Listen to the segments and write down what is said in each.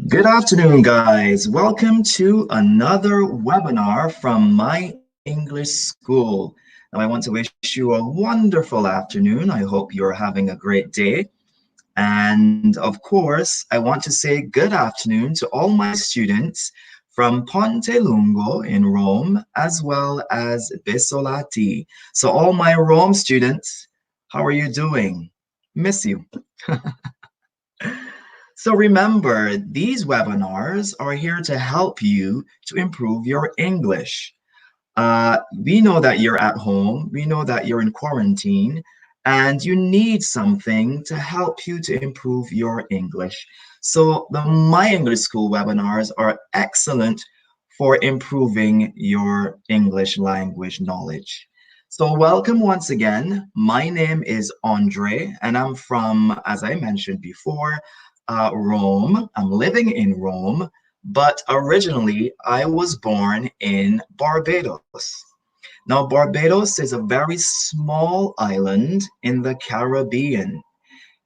Good afternoon, guys. Welcome to another webinar from My English School. Now, I want to wish you a wonderful afternoon. I hope you're having a great day. And of course, I want to say good afternoon to all my students from Ponte Lungo in Rome, as well as Besolati. So all my Rome students, how are you doing? Miss you. So remember, these webinars are here to help you to improve your English. We know that you're at home, we know that you're in quarantine, and you need something to help you to improve your English. So the My English School webinars are excellent for improving your English language knowledge. So welcome once again. My name is Andre, and I'm from, as I mentioned before, Rome. I'm living in Rome, but originally I was born in Barbados. Now, Barbados is a very small island in the Caribbean.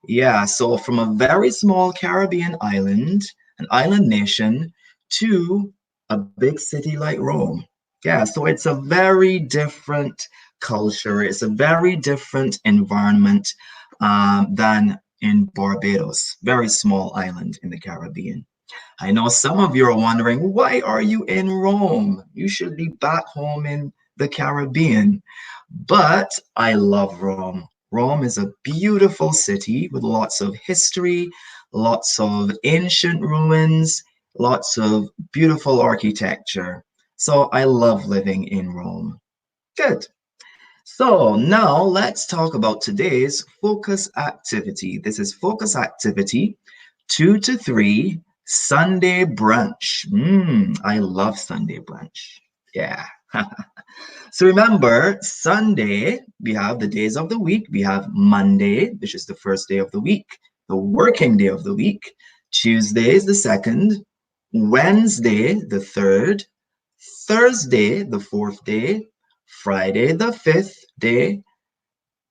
Yeah, so from a very small Caribbean island, an island nation, to a big city like Rome. Yeah, so it's a very different culture. It's a very different environment than in Barbados, very small island in the Caribbean. I know some of you are wondering, why are you in Rome? You should be back home in the Caribbean. But I love Rome. Rome is a beautiful city with lots of history, lots of ancient ruins, lots of beautiful architecture. So I love living in Rome. Good. So now let's talk about today's focus activity. This is focus activity 2 to 3, Sunday brunch. I love Sunday brunch. Yeah. So remember, Sunday, we have the days of the week. We have Monday, which is the first day of the week, the working day of the week. Tuesday is the second. Wednesday, the third. Thursday, the fourth day. Friday, the fifth day.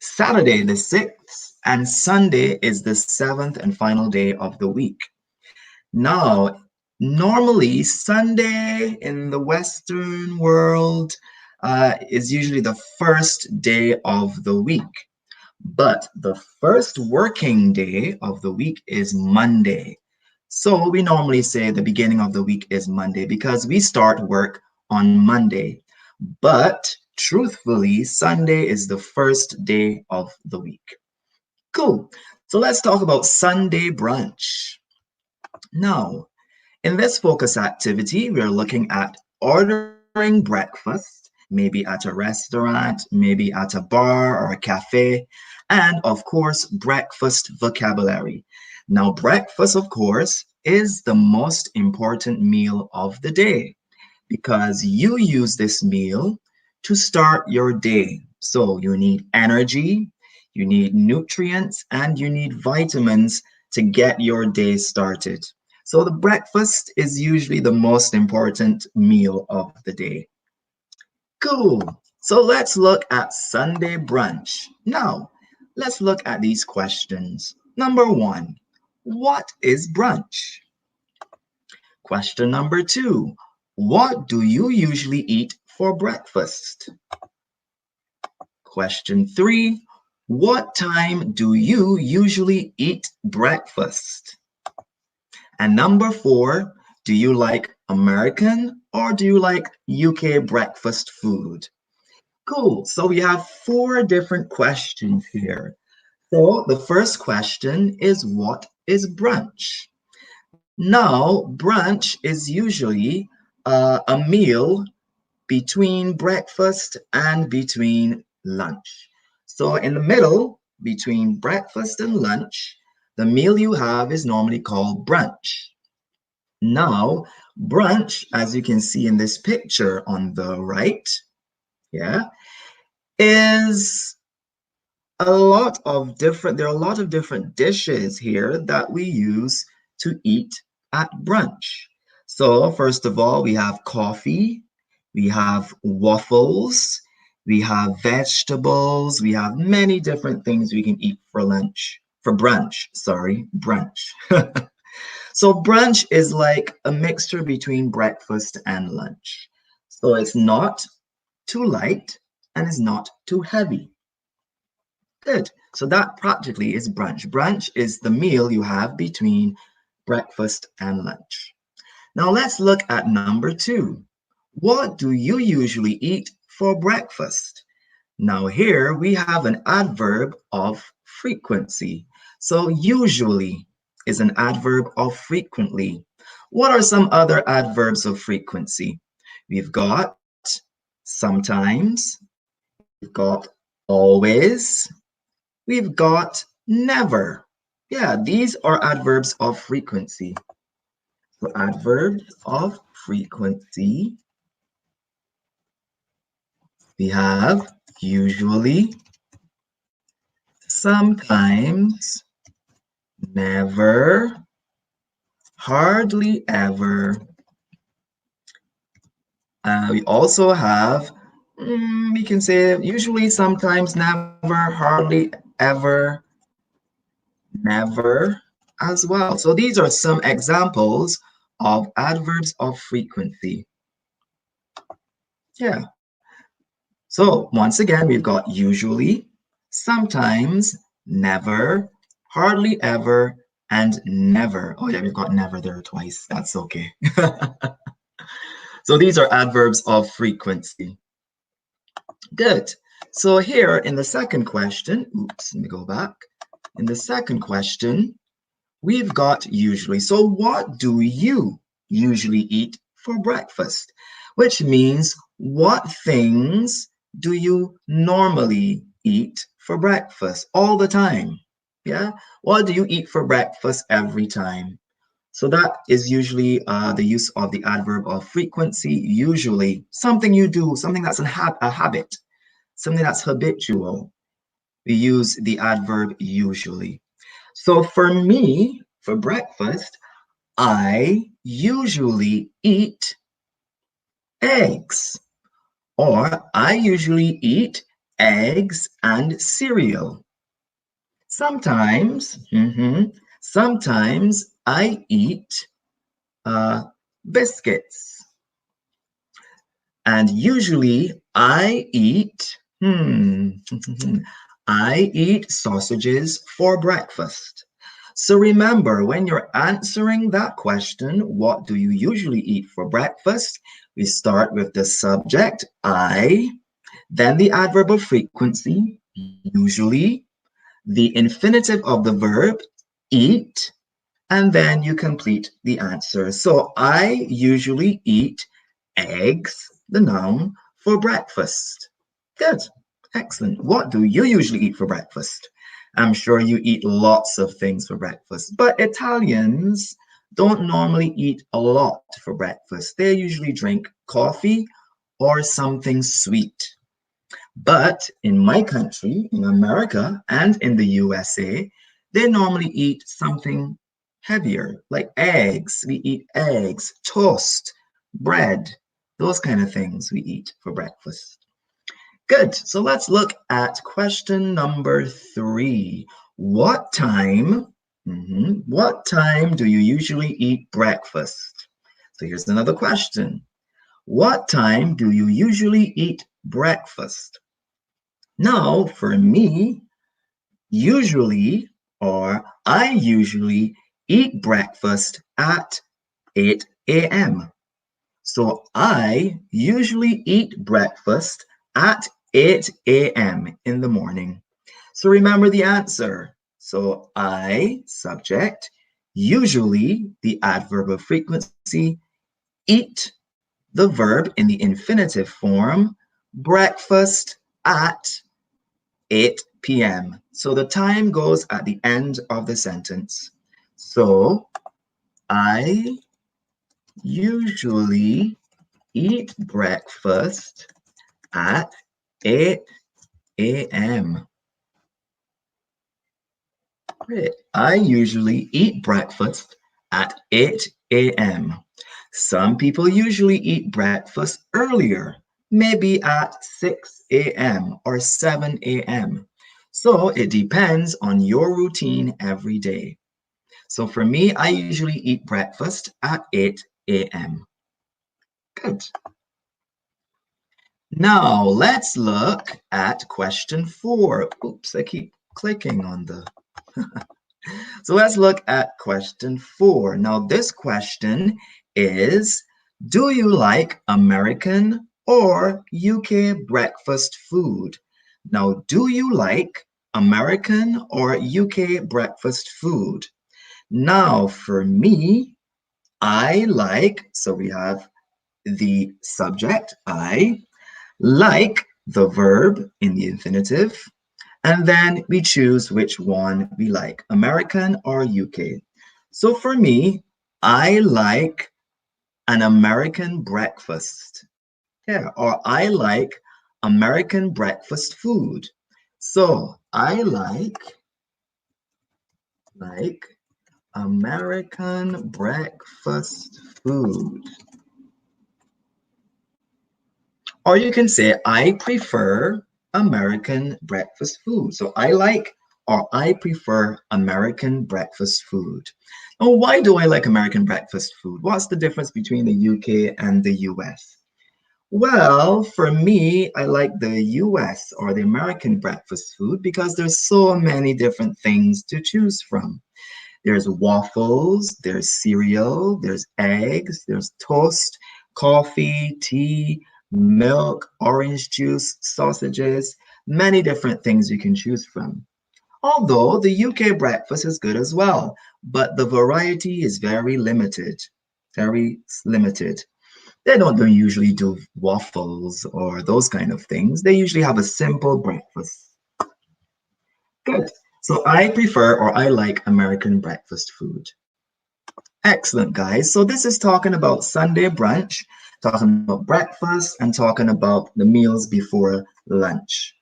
Saturday, the sixth. And Sunday is the seventh and final day of the week. Now, normally Sunday in the Western world is usually the first day of the week, but the first working day of the week is Monday. So we normally say the beginning of the week is Monday because we start work on Monday. But truthfully, Sunday is the first day of the week. Cool. So let's talk about Sunday brunch. Now, in this focus activity, we are looking at ordering breakfast, maybe at a restaurant, maybe at a bar or a cafe, and of course, breakfast vocabulary. Now, breakfast, of course, is the most important meal of the day because you use this meal to start your day. So you need energy, you need nutrients, and you need vitamins to get your day started. So the breakfast is usually the most important meal of the day. Cool. So let's look at Sunday brunch. Now, let's look at these questions. Number 1, what is brunch? Question number 2, what do you usually eat for breakfast? Question 3, what time do you usually eat breakfast? And number 4, do you like American or do you like UK breakfast food? Cool. So we have 4 different questions here. So the first question is, what is brunch? Now, brunch is usually a meal between breakfast and between lunch. So in the middle, between breakfast and lunch, the meal you have is normally called brunch. Now, brunch, as you can see in this picture on the right, yeah, is there are a lot of different dishes here that we use to eat at brunch. So first of all, we have coffee, we have waffles, we have vegetables, we have many different things we can eat for lunch, for brunch, sorry, brunch. So brunch is like a mixture between breakfast and lunch. So it's not too light and it's not too heavy. Good. So that practically is brunch. Brunch is the meal you have between breakfast and lunch. Now let's look at number two. What do you usually eat for breakfast? Now here we have an adverb of frequency. So usually is an adverb of frequently. What are some other adverbs of frequency? We've got sometimes, we've got always, we've got never. Yeah, these are adverbs of frequency. So adverbs of frequency, we have usually, sometimes, never, hardly ever. We also have, we can say usually, sometimes, never, hardly ever, never as well. So these are some examples of adverbs of frequency. Yeah. So once again, we've got usually, sometimes, never, hardly ever, and never. Oh yeah, we've got never there twice. That's okay. So these are adverbs of frequency. Good. So here in the second question, oops, let me go back. In the second question, we've got usually. So what do you usually eat for breakfast? Which means what things do you normally eat for breakfast all the time? Yeah. What do you eat for breakfast every time? So that is usually the use of the adverb of frequency, usually. Something you do, something that's a habit, something that's habitual. We use the adverb usually. So for me, for breakfast, I usually eat eggs, or I usually eat eggs and cereal. Sometimes, sometimes I eat uh, biscuits. And usually I eat, I eat sausages for breakfast. So remember, when you're answering that question, what do you usually eat for breakfast? We start with the subject, I, then the adverb of frequency, usually, the infinitive of the verb, eat, and then you complete the answer. So I usually eat eggs, the noun, for breakfast. Good. Excellent. What do you usually eat for breakfast? I'm sure you eat lots of things for breakfast, but Italians don't normally eat a lot for breakfast. They usually drink coffee or something sweet. But in my country, in America and in the USA, they normally eat something heavier, like eggs. We eat eggs, toast, bread, those kind of things we eat for breakfast. Good. So let's look at question number 3. What time, what time do you usually eat breakfast? So here's another question. What time do you usually eat breakfast? Now, for me, usually, or I usually eat breakfast at 8 a.m. So I usually eat breakfast at 8 a.m. in the morning. So remember the answer. So I, subject, usually the adverb of frequency, eat, the verb in the infinitive form, breakfast at 8 p.m. So the time goes at the end of the sentence. So I usually eat breakfast at 8 a.m. Great. I usually eat breakfast at 8 a.m. Some people usually eat breakfast earlier, maybe at 6 a.m. or 7 a.m. So it depends on your routine every day. So for me, I usually eat breakfast at 8 a.m. Good. Now let's look at question 4. Oops, I keep clicking on the... So let's look at question 4. Now this question is, do you like American or UK breakfast food? Now, do you like American or UK breakfast food? Now, for me, I like, so we have the subject, I like the verb in the infinitive, and then we choose which one we like, American or UK. So for me, I like an American breakfast. Yeah, or I like American breakfast food. So I like American breakfast food. Or you can say, I prefer American breakfast food. So I like or I prefer American breakfast food. Now, why do I like American breakfast food? What's the difference between the UK and the US? Well, for me, I like the US or the American breakfast food because there's so many different things to choose from. There's waffles, there's cereal, there's eggs, there's toast, coffee, tea, milk, orange juice, sausages, many different things you can choose from. Although the UK breakfast is good as well, but the variety is very limited, very limited. They don't usually do waffles or those kind of things. They usually have a simple breakfast. Good. So I prefer or I like American breakfast food. Excellent, guys. So this is talking about Sunday brunch, talking about breakfast, and talking about the meals before lunch.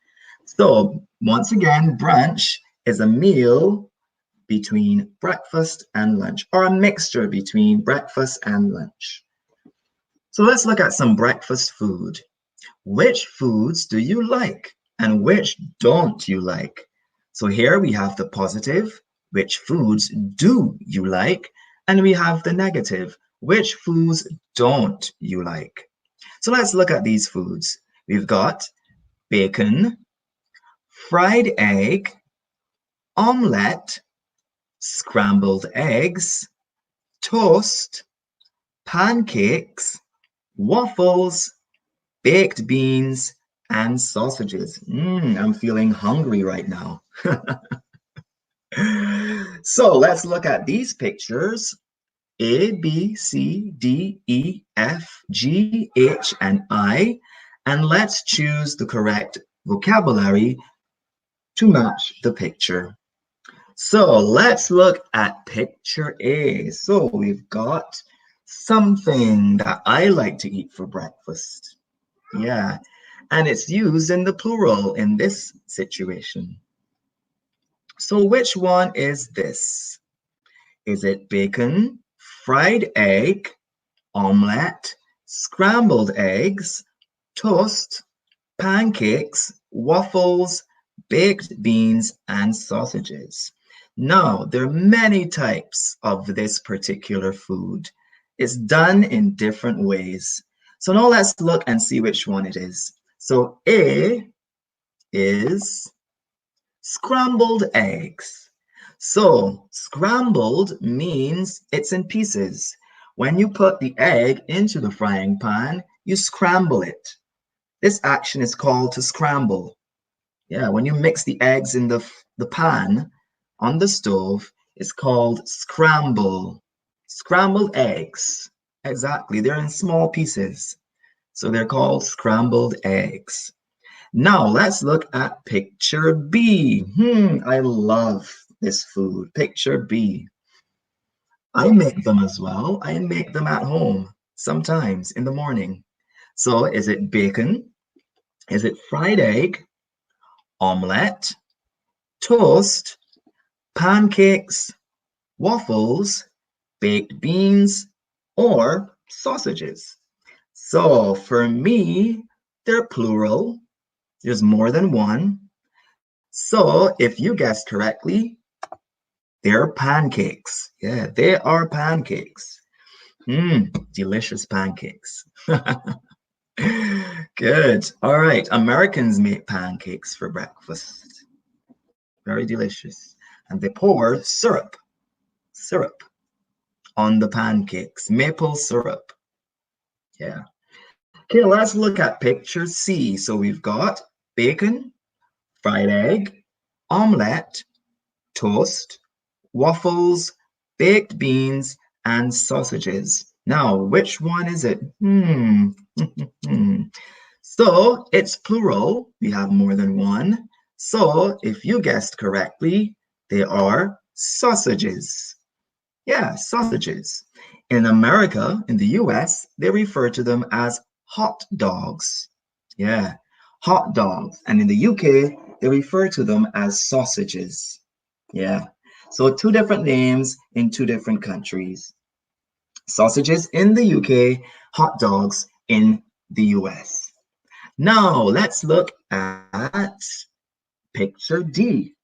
So once again, brunch is a meal between breakfast and lunch, or a mixture between breakfast and lunch. So let's look at some breakfast food. Which foods do you like and which don't you like? So here we have the positive, which foods do you like? And we have the negative, which foods don't you like? So let's look at these foods. We've got bacon, fried egg, omelette, scrambled eggs, toast, pancakes, waffles, baked beans, and sausages. I'm feeling hungry right now. So let's look at these pictures. A, B, C, D, E, F, G, H, and I. And let's choose the correct vocabulary to match the picture. So let's look at picture A. So we've got something that I like to eat for breakfast. Yeah, and it's used in the plural in this situation. So which one is this? Is it bacon, fried egg, omelette, scrambled eggs, toast, pancakes, waffles, baked beans, and sausages? Now, there are many types of this particular food. It's done in different ways. So now let's look and see which one it is. So A is scrambled eggs. So scrambled means it's in pieces. When you put the egg into the frying pan, you scramble it. This action is called to scramble. Yeah, when you mix the eggs in the pan on the stove, it's called scramble. Scrambled eggs. Exactly, they're in small pieces. So they're called scrambled eggs. Now let's look at picture B. I love this food. Picture B. I make them as well. I make them at home sometimes in the morning. So is it bacon? Is it fried egg? Omelette? Toast? Pancakes? Waffles? Baked beans? Or sausages? So for me, they're plural. There's more than one. So if you guessed correctly, They're pancakes. Yeah, they are pancakes. Mmm, delicious pancakes. Good. All right. Americans make pancakes for breakfast. Very delicious. And they pour syrup on the pancakes, maple syrup. Yeah. Okay, let's look at picture C. So we've got bacon, fried egg, omelette, toast, waffles, baked beans, and sausages. Now, which one is it? So it's plural. We have more than one. So if you guessed correctly, they are sausages. Yeah, sausages. In America, in the US, they refer to them as hot dogs. Yeah, hot dogs. And in the UK, they refer to them as sausages. Yeah. So two different names in two different countries. Sausages in the UK, hot dogs in the US. Now let's look at picture D.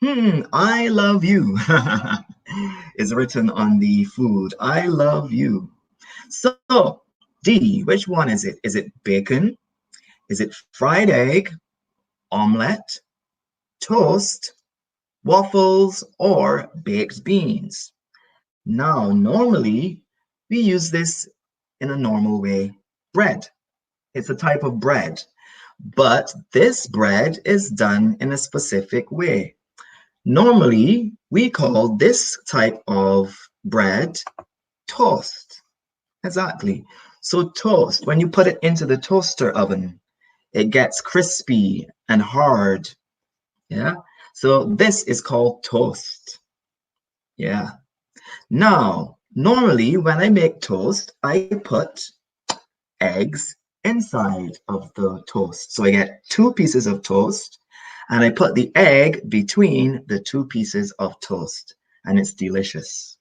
I love you is written on the food. I love you. So, D, which one is it? Is it bacon? Is it fried egg, omelette, toast, waffles, or baked beans? Now, normally we use this in a normal way. Bread. It's a type of bread, but this bread is done in a specific way. Normally, we call this type of bread toast. Exactly. So toast, when you put it into the toaster oven, it gets crispy and hard. Yeah. So this is called toast. Yeah. Now, normally when I make toast, I put eggs inside of the toast. So I get two pieces of toast and I put the egg between the two pieces of toast and it's delicious.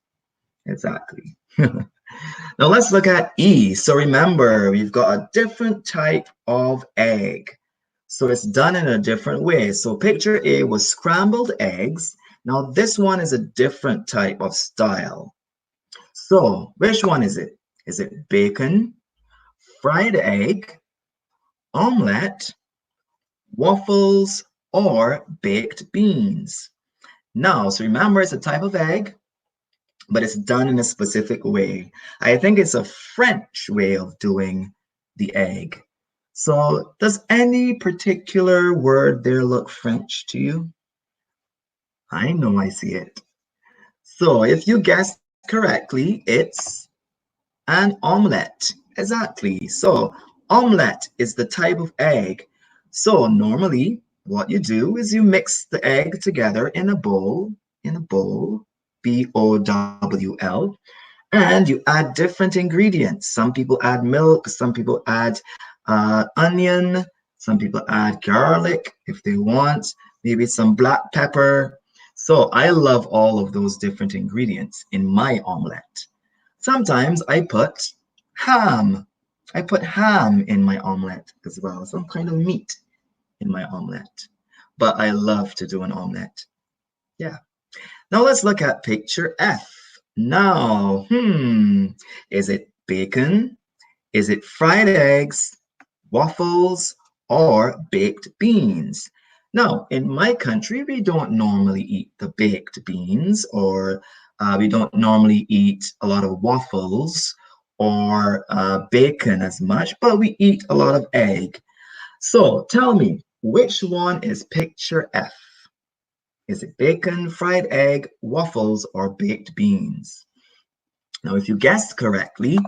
Exactly. Now let's look at E. So remember, we've got a different type of egg. So it's done in a different way. So picture A was scrambled eggs. Now this one is a different type of style. So which one is it? Is it bacon, fried egg, omelette, waffles, or baked beans? Now, so remember it's a type of egg, but it's done in a specific way. I think it's a French way of doing the egg. So does any particular word there look French to you? I know I see it. So if you guessed correctly, it's an omelette. Exactly. So omelette is the type of egg. So normally what you do is you mix the egg together in a bowl, BOWL, and you add different ingredients. Some people add milk, some people add onion, some people add garlic if they want, maybe some black pepper. So I love all of those different ingredients in my omelette. Sometimes I put ham. I put ham in my omelette as well, some kind of meat in my omelette. But I love to do an omelette. Yeah. Now let's look at picture F. Now, is it bacon? Is it fried eggs, waffles, or baked beans? Now, in my country, we don't normally eat the baked beans, or we don't normally eat a lot of waffles or bacon as much, but we eat a lot of egg. So tell me, which one is picture F? Is it bacon, fried egg, waffles, or baked beans? Now, if you guessed correctly,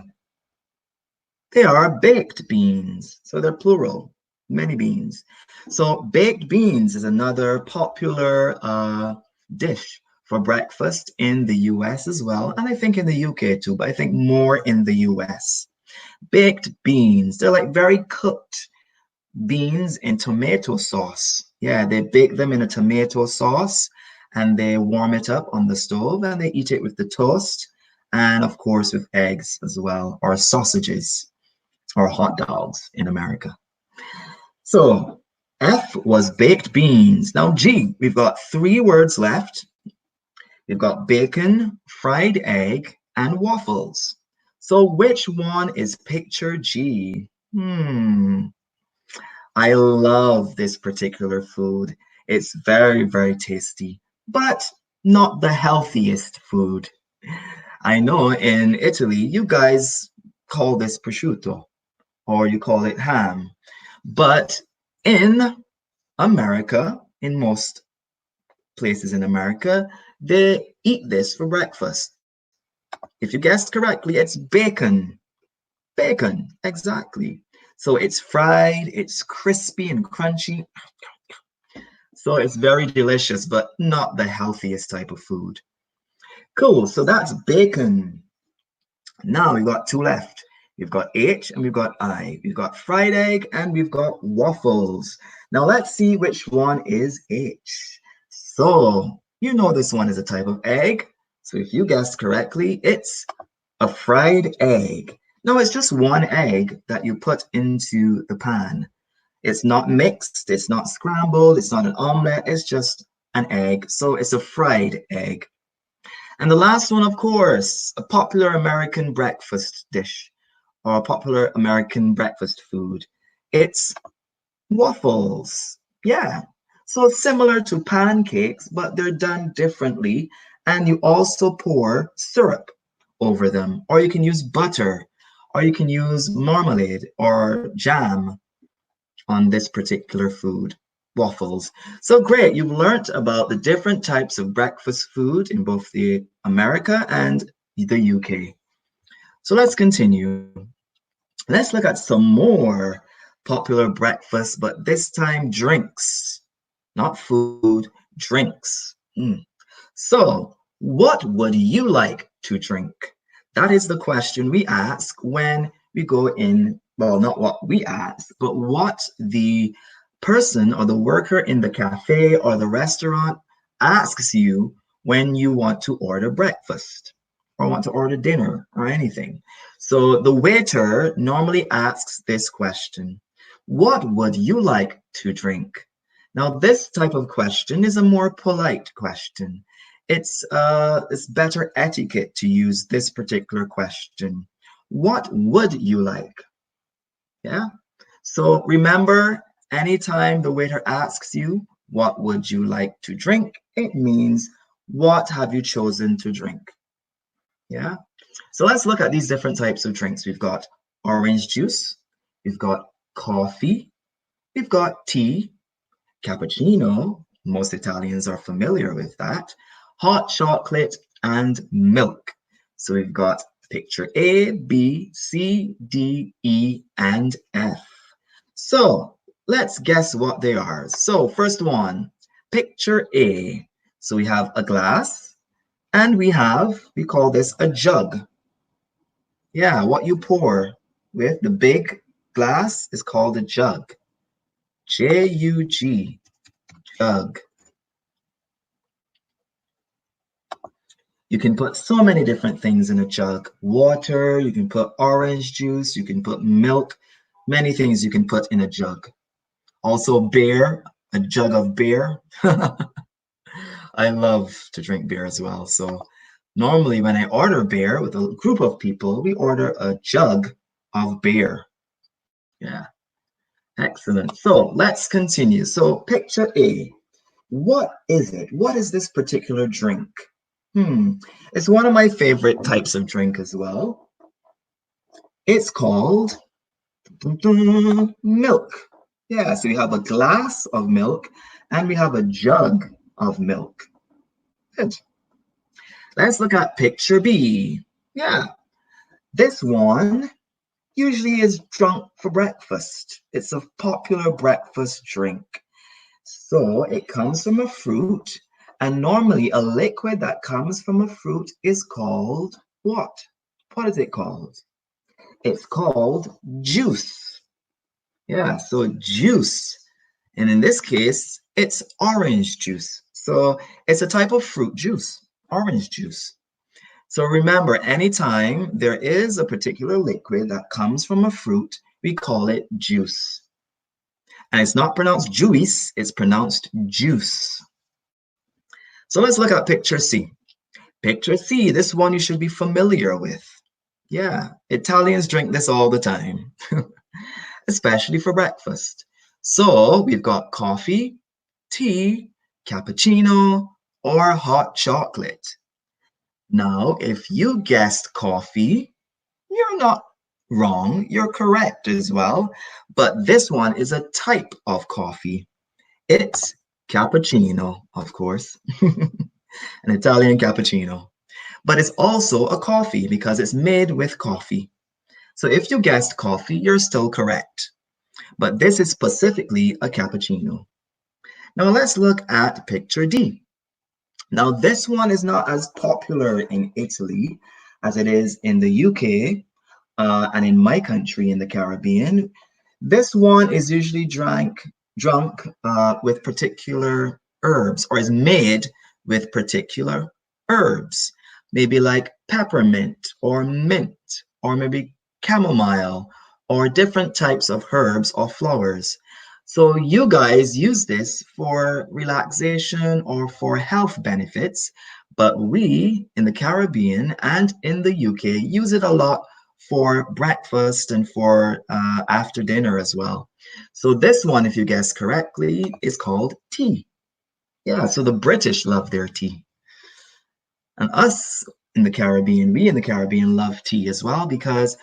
they are baked beans. So they're plural, many beans. So baked beans is another popular dish for breakfast in the US as well. And I think in the UK too, but I think more in the US. Baked beans, they're like very cooked beans in tomato sauce. Yeah, they bake them in a tomato sauce and they warm it up on the stove and they eat it with the toast and of course with eggs as well, or sausages or hot dogs in America. So F was baked beans. Now G, we've got three words left. We've got bacon, fried egg, and waffles. So which one is picture G? I love this particular food. It's very, very tasty, but not the healthiest food. I know in Italy, you guys call this prosciutto or you call it ham, but in America, in most places in America, they eat this for breakfast. If you guessed correctly, it's bacon. Bacon, exactly. So it's fried, it's crispy and crunchy. So it's very delicious, but not the healthiest type of food. Cool, so that's bacon. Now we've got two left. We've got H and we've got I. We've got fried egg and we've got waffles. Now let's see which one is H. So you know this one is a type of egg. So if you guessed correctly, it's a fried egg. No, it's just one egg that you put into the pan. It's not mixed, it's not scrambled, it's not an omelette, it's just an egg. So it's a fried egg. And the last one, of course, a popular American breakfast dish or a popular American breakfast food. It's waffles. Yeah. So similar to pancakes, but they're done differently. And you also pour syrup over them, or you can use butter, or you can use marmalade or jam on this particular food, waffles. So great, you've learned about the different types of breakfast food in both the America and the UK. So let's continue. Let's look at some more popular breakfasts, but this time drinks, not food, drinks. So, what would you like to drink? That is the question we ask when we go in. Well, not what we ask, but what the person or the worker in the cafe or the restaurant asks you when you want to order breakfast or want to order dinner or anything. So the waiter normally asks this question: what would you like to drink? Now, this type of question is a more polite question. It's better etiquette to use this particular question. What would you like? Yeah. So remember, anytime the waiter asks you, what would you like to drink? It means, what have you chosen to drink? Yeah. So let's look at these different types of drinks. We've got orange juice, we've got coffee, we've got tea, cappuccino. Most Italians are familiar with that. Hot chocolate and milk. So we've got picture A, B, C, D, E, and F. So let's guess what they are. So first one, picture A. So we have a glass and we call this a jug. Yeah, what you pour with the big glass is called a jug. J-U-G, jug. You can put so many different things in a jug. Water, you can put orange juice, you can put milk, many things you can put in a jug. Also beer, a jug of beer. I love to drink beer as well. So normally when I order beer with a group of people, we order a jug of beer. Yeah, excellent. So let's continue. So picture A. What is it? What is this particular drink? It's one of my favorite types of drink as well. It's called milk. Yeah, so we have a glass of milk and we have a jug of milk. Good. Let's look at picture B. Yeah, this one usually is drunk for breakfast. It's a popular breakfast drink. So it comes from a fruit, and normally a liquid that comes from a fruit is called what? What is it called? It's called juice. Yeah, so juice. And in this case, it's orange juice. So it's a type of fruit juice, orange juice. So remember, anytime there is a particular liquid that comes from a fruit, we call it juice. And it's not pronounced juice, it's pronounced juice. So let's look at picture C. Picture C, this one you should be familiar with. Yeah, Italians drink this all the time, especially for breakfast. So we've got coffee, tea, cappuccino, or hot chocolate. Now, if you guessed coffee, you're not wrong, you're correct as well. But this one is a type of coffee. It's cappuccino, of course, an Italian cappuccino. But it's also a coffee because it's made with coffee. So if you guessed coffee, you're still correct. But this is specifically a cappuccino. Now let's look at picture D. Now this one is not as popular in Italy as it is in the UK and in my country in the Caribbean. This one is usually drunk with particular herbs or is made with particular herbs, maybe like peppermint or mint or maybe chamomile or different types of herbs or flowers. So you guys use this for relaxation or for health benefits, but we in the Caribbean and in the UK use it a lot for breakfast and for after dinner as well. So this one, if you guess correctly, is called tea. Yeah, so the British love their tea. And us in the Caribbean, we in the Caribbean love tea as well because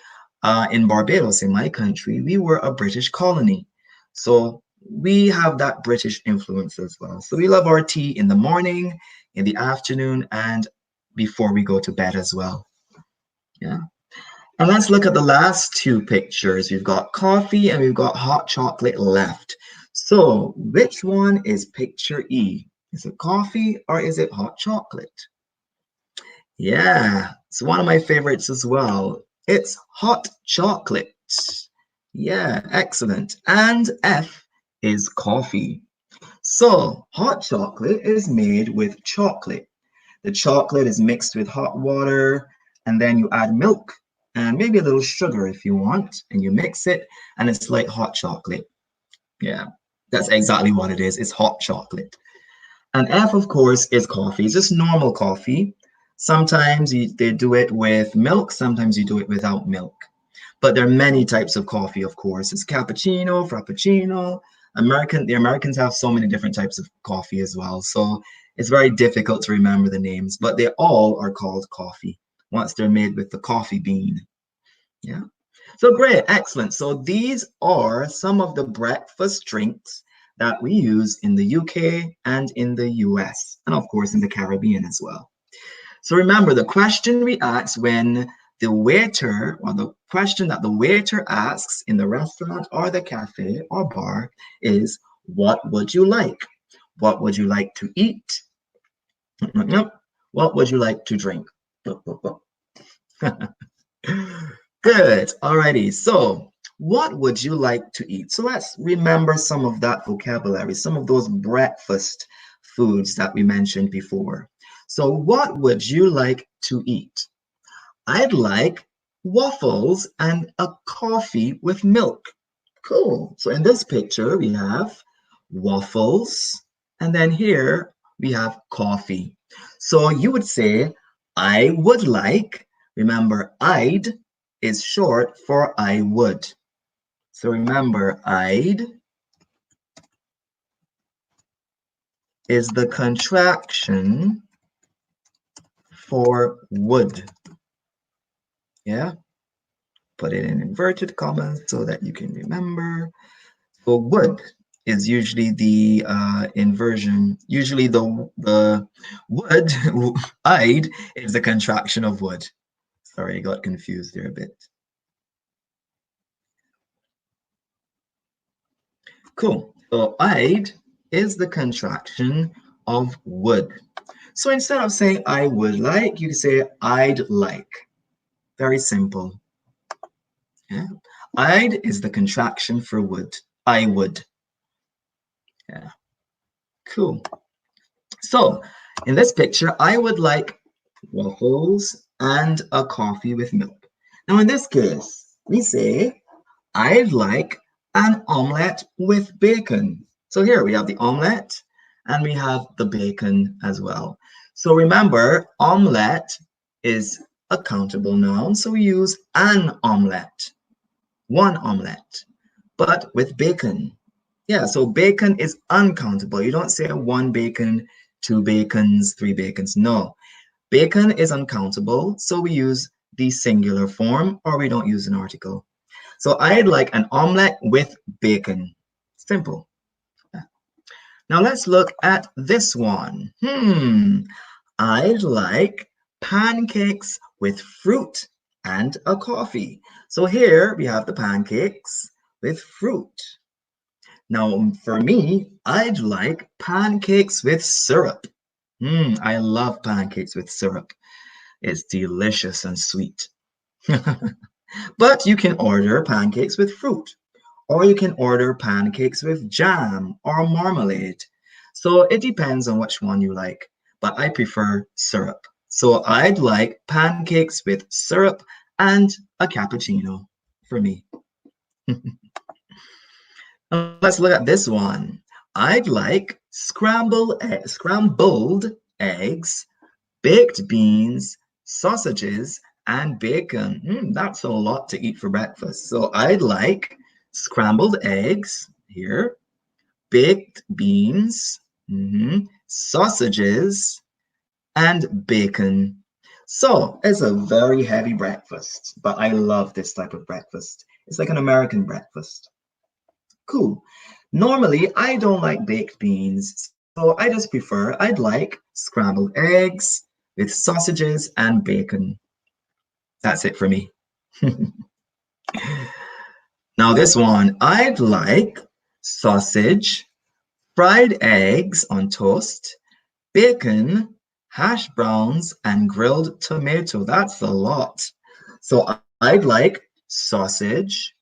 in Barbados, in my country, we were a British colony. So we have that British influence as well. So we love our tea in the morning, in the afternoon, and before we go to bed as well. Yeah. And let's look at the last two pictures. We've got coffee and we've got hot chocolate left. So which one is picture E? Is it coffee or is it hot chocolate? Yeah, it's one of my favorites as well. It's hot chocolate. Yeah, excellent. And F is coffee. So hot chocolate is made with chocolate. The chocolate is mixed with hot water, and then you add milk and maybe a little sugar if you want, and you mix it, and it's like hot chocolate. Yeah, that's exactly what it is. It's hot chocolate. And F, of course, is coffee. It's just normal coffee. Sometimes they do it with milk, sometimes you do it without milk. But there are many types of coffee, of course. It's cappuccino, frappuccino. The Americans have so many different types of coffee as well. So it's very difficult to remember the names, but they all are called coffee once they're made with the coffee bean. Yeah. So great, excellent. So these are some of the breakfast drinks that we use in the UK and in the US, and of course in the Caribbean as well. So remember, the question we ask when the waiter, or the question that the waiter asks in the restaurant or the cafe or bar is, what would you like? What would you like to eat? What would you like to drink? Good. Alrighty. So, what would you like to eat? So let's remember some of that vocabulary, some of those breakfast foods that we mentioned before. So, what would you like to eat? I'd like waffles and a coffee with milk. Cool. So in this picture, we have waffles, and then here we have coffee. So you would say, I would like, remember, I'd is short for I would. So remember, I'd is the contraction for would. Yeah, put it in inverted commas so that you can remember. So would is usually the inversion. Usually the would, I'd is the contraction of would. Sorry, I got confused there a bit. Cool. So I'd is the contraction of would. So instead of saying I would like, you can say I'd like. Very simple. Yeah. I'd is the contraction for would. I would. Yeah. Cool. So in this picture, I would like waffles and a coffee with milk. Now in this case, we say I'd like an omelette with bacon. So here we have the omelette and we have the bacon as well. So remember, omelette is a countable noun, so we use an omelette, one omelette, but with bacon. Yeah, so bacon is uncountable. You don't say one bacon, two bacons, three bacons. No, bacon is uncountable, so we use the singular form or we don't use an article. So I'd like an omelette with bacon. Simple. Now let's look at this one. I'd like pancakes with fruit and a coffee. So here we have the pancakes with fruit. Now for me, I'd like pancakes with syrup. I love pancakes with syrup. It's delicious and sweet. But you can order pancakes with fruit, or you can order pancakes with jam or marmalade. So it depends on which one you like, but I prefer syrup. So I'd like pancakes with syrup and a cappuccino for me. Let's look at this one. I'd like scrambled eggs, baked beans, sausages, and bacon. That's a lot to eat for breakfast. So I'd like scrambled eggs here, baked beans, sausages, and bacon. So it's a very heavy breakfast, but I love this type of breakfast. It's like an American breakfast. Cool. Normally, I don't like baked beans, so I'd like scrambled eggs with sausages and bacon. That's it for me. Now, this one, I'd like sausage, fried eggs on toast, bacon, hash browns, and grilled tomato. That's a lot. So I'd like sausage,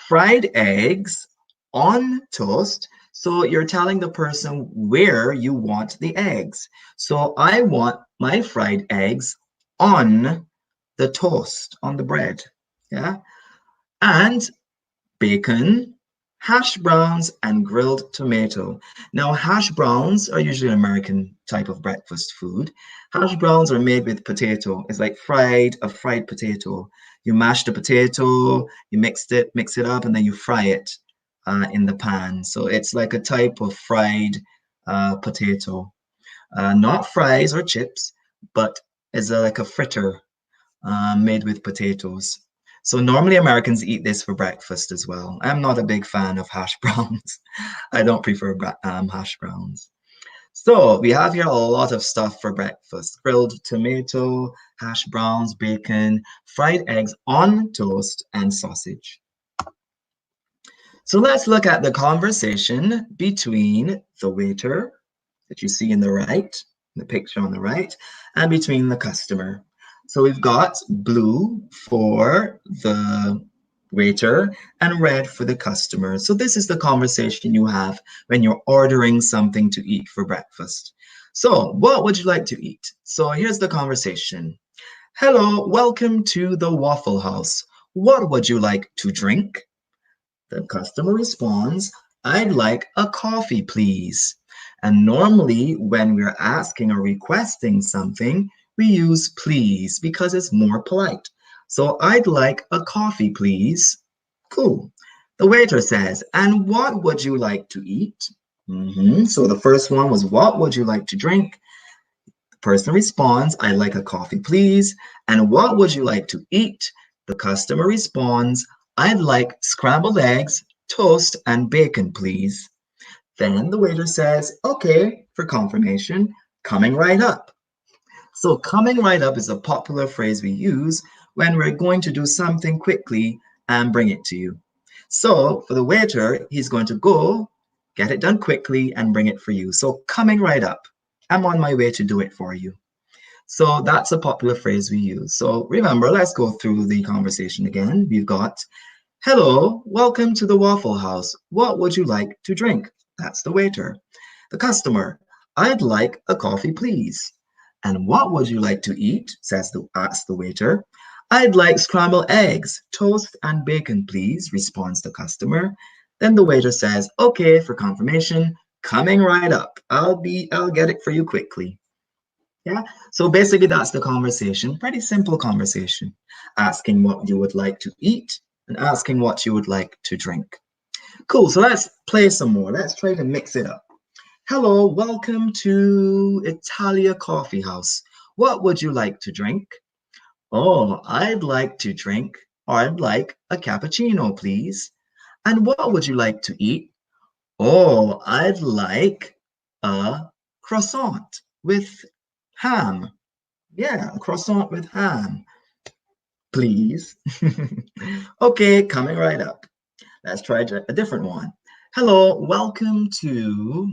fried eggs on toast. So you're telling the person where you want the eggs. So I want my fried eggs on the toast, on the bread. Yeah. And bacon, hash browns, and grilled tomato. Now, hash browns are usually an American type of breakfast food. Hash browns are made with potato. It's like a fried potato. You mash the potato, you mix it up, and then you fry it in the pan. So it's like a type of fried potato. Not fries or chips, but it's like a fritter made with potatoes. So normally Americans eat this for breakfast as well. I'm not a big fan of hash browns. I don't prefer hash browns. So we have here a lot of stuff for breakfast. Grilled tomato, hash browns, bacon, fried eggs on toast, and sausage. So let's look at the conversation between the waiter that you see in the picture on the right, and between the customer. So we've got blue for the waiter and red for the customer. So this is the conversation you have when you're ordering something to eat for breakfast. So what would you like to eat? So here's the conversation. Hello, welcome to the Waffle House. What would you like to drink? The customer responds, I'd like a coffee, please. And normally, when we're asking or requesting something, we use please because it's more polite. So I'd like a coffee, please. Cool. The waiter says, and what would you like to eat? So the first one was, what would you like to drink? The person responds, I'd like a coffee, please. And what would you like to eat? The customer responds, I'd like scrambled eggs, toast, and bacon, please. Then the waiter says, okay, for confirmation, coming right up. So coming right up is a popular phrase we use when we're going to do something quickly and bring it to you. So for the waiter, he's going to go, get it done quickly, and bring it for you. So coming right up. I'm on my way to do it for you. So that's a popular phrase we use. So remember, let's go through the conversation again. We've got, hello, welcome to the Waffle House. What would you like to drink? That's the waiter. The customer, I'd like a coffee, please. And what would you like to eat? Asks the waiter. I'd like scrambled eggs, toast, and bacon, please, responds the customer. Then the waiter says, okay, for confirmation, coming right up. I'll get it for you quickly. Yeah. So basically, that's the conversation. Pretty simple conversation. Asking what you would like to eat and asking what you would like to drink. Cool. So let's play some more. Let's try to mix it up. Hello, welcome to Italia Coffee House. What would you like to drink? Oh, I'd like to drink, or I'd like a cappuccino, please. And what would you like to eat? Oh, I'd like a croissant with ham. Yeah, a croissant with ham, please. Okay, coming right up. Let's try a different one. Hello, welcome to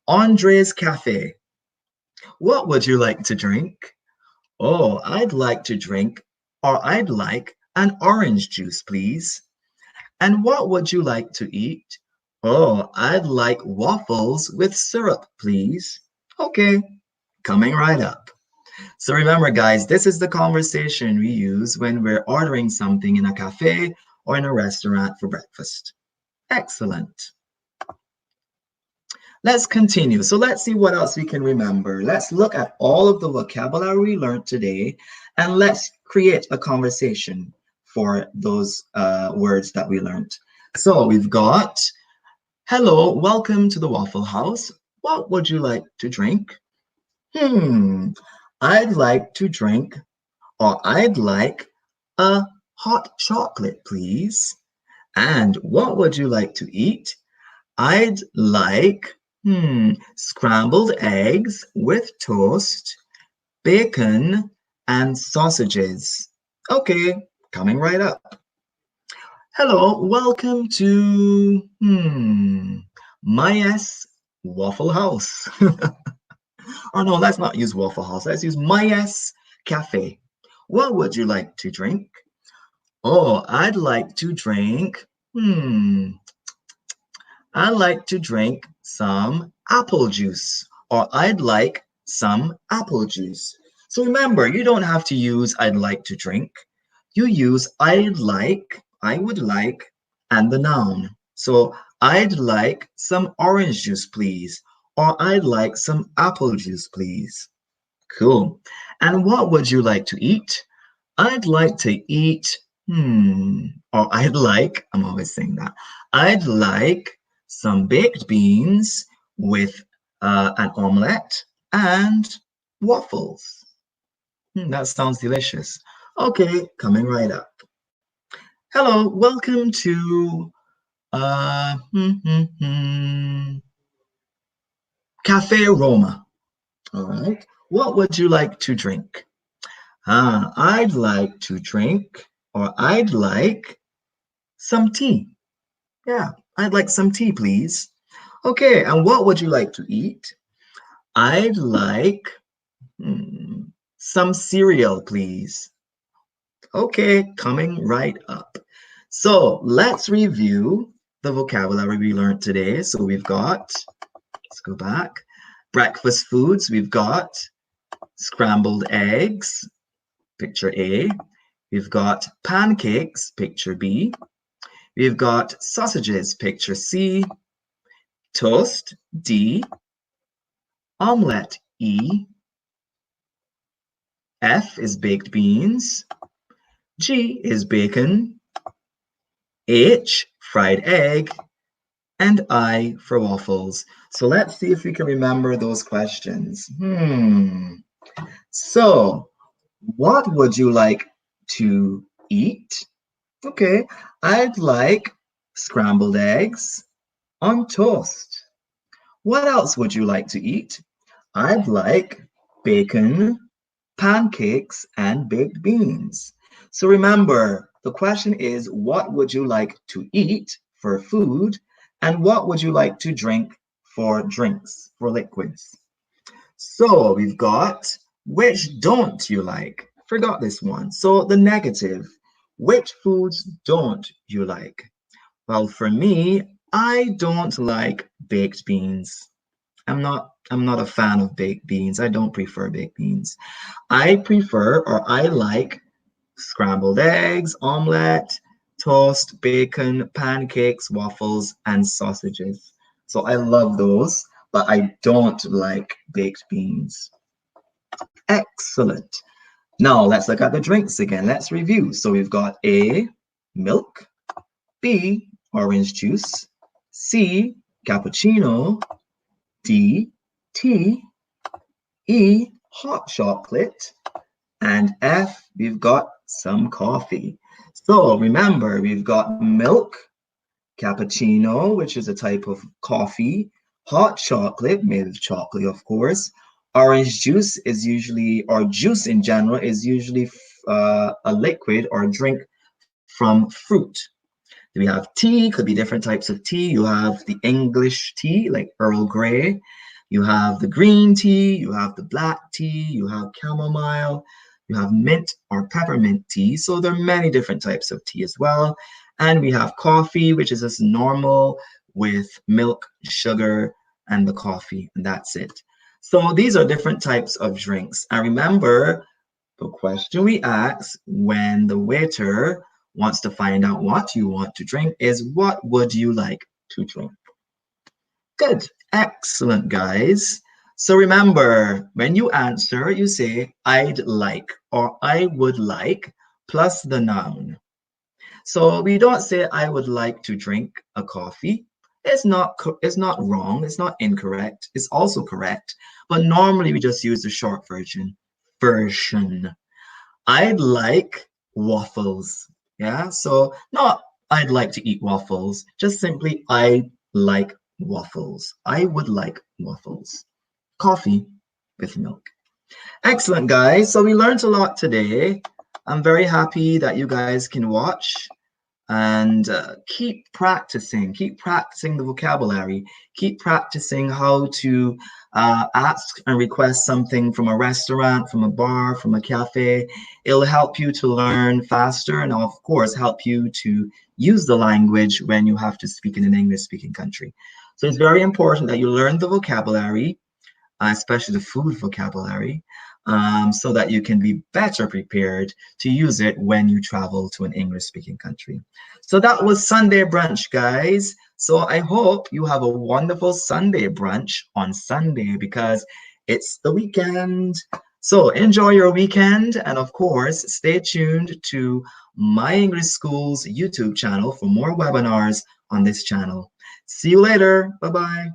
Andre's Cafe. What would you like to drink? Oh, I'd like to drink, or I'd like an orange juice, please. And what would you like to eat? Oh, I'd like waffles with syrup, please. Okay, coming right up. So remember, guys, this is the conversation we use when we're ordering something in a cafe or in a restaurant for breakfast. Excellent. Let's continue. So let's see what else we can remember. Let's look at all of the vocabulary we learned today and let's create a conversation for those words that we learned. So we've got, hello, welcome to the Waffle House. What would you like to drink? Hmm, I'd like to drink, or I'd like a hot chocolate, please. And what would you like to eat? I'd like scrambled eggs with toast, bacon, and sausages. Okay, coming right up. Hello, welcome to Mayes Waffle House. Or no, let's not use Waffle House. Let's use Mayes Cafe. What would you like to drink? Oh, I'd like to drink. I like to drink some apple juice, or I'd like some apple juice. So remember, you don't have to use I'd like to drink. You use I'd like, I would like, and the noun. So I'd like some orange juice, please, or I'd like some apple juice, please. Cool. And what would you like to eat? I'd like to eat, or I'm always saying that. I'd like some baked beans with an omelette and waffles. That sounds delicious. Okay, coming right up. Hello, welcome to uh, hmm, hmm, hmm, Cafe Roma. All right. What would you like to drink? I'd like to drink, or I'd like some tea. Yeah, I'd like some tea, please. Okay, and what would you like to eat? I'd like some cereal, please. Okay, coming right up. So let's review the vocabulary we learned today. So we've got, let's go back, breakfast foods. We've got scrambled eggs, picture A. We've got pancakes, picture B. We've got sausages, picture C. Toast, D. Omelette, E. F is baked beans. G is bacon. H, fried egg. And I for waffles. So let's see if we can remember those questions. So, what would you like to eat? Okay, I'd like scrambled eggs on toast. What else would you like to eat? I'd like bacon, pancakes, and baked beans. So remember, the question is, what would you like to eat for food? And what would you like to drink for drinks, for liquids? So we've got, which don't you like? Forgot this one. So the negative, which foods don't you like? Well, for me, I don't like baked beans. I'm not a fan of baked beans. I don't prefer baked beans. I prefer or I like scrambled eggs, omelette, toast, bacon, pancakes, waffles, and sausages. So I love those. but I don't like baked beans. Excellent. Now let's look at the drinks again. Let's review. So we've got A, milk, B, orange juice, C, cappuccino, D, tea, E, hot chocolate, and F, we've got some coffee. So remember, we've got milk, cappuccino, which is a type of coffee, hot chocolate, made with chocolate, of course. Orange juice is usually, or juice in general, is usually a liquid or drink from fruit. We have tea, could be different types of tea. You have the English tea, like Earl Grey. You have the green tea, you have the black tea, you have chamomile, you have mint or peppermint tea. So there are many different types of tea as well. And we have coffee, which is just normal with milk, sugar, and the coffee, and that's it. So these are different types of drinks. And remember, the question we ask when the waiter wants to find out what you want to drink is, what would you like to drink? Good. Excellent, guys. So remember, when you answer, you say I'd like or I would like plus the noun. So we don't say I would like to drink a coffee. It's not wrong, it's not incorrect. It's also correct. But normally we just use the short version. Version. I'd like waffles. Yeah, so not I'd like to eat waffles, just simply I like waffles. I would like waffles. Coffee with milk. Excellent, guys. So we learned a lot today. I'm very happy that you guys can watch and keep practicing the vocabulary, keep practicing how to ask and request something from a restaurant, from a bar, from a cafe. It'll help you to learn faster and of course help you to use the language when you have to speak in an English speaking country. So it's very important that you learn the vocabulary, especially the food vocabulary, so that you can be better prepared to use it when you travel to an English speaking country. So that was Sunday brunch, guys. So I hope you have a wonderful Sunday brunch on Sunday because it's the weekend. So enjoy your weekend and of course, stay tuned to My English School's YouTube channel for more webinars on this channel. See you later. Bye-bye.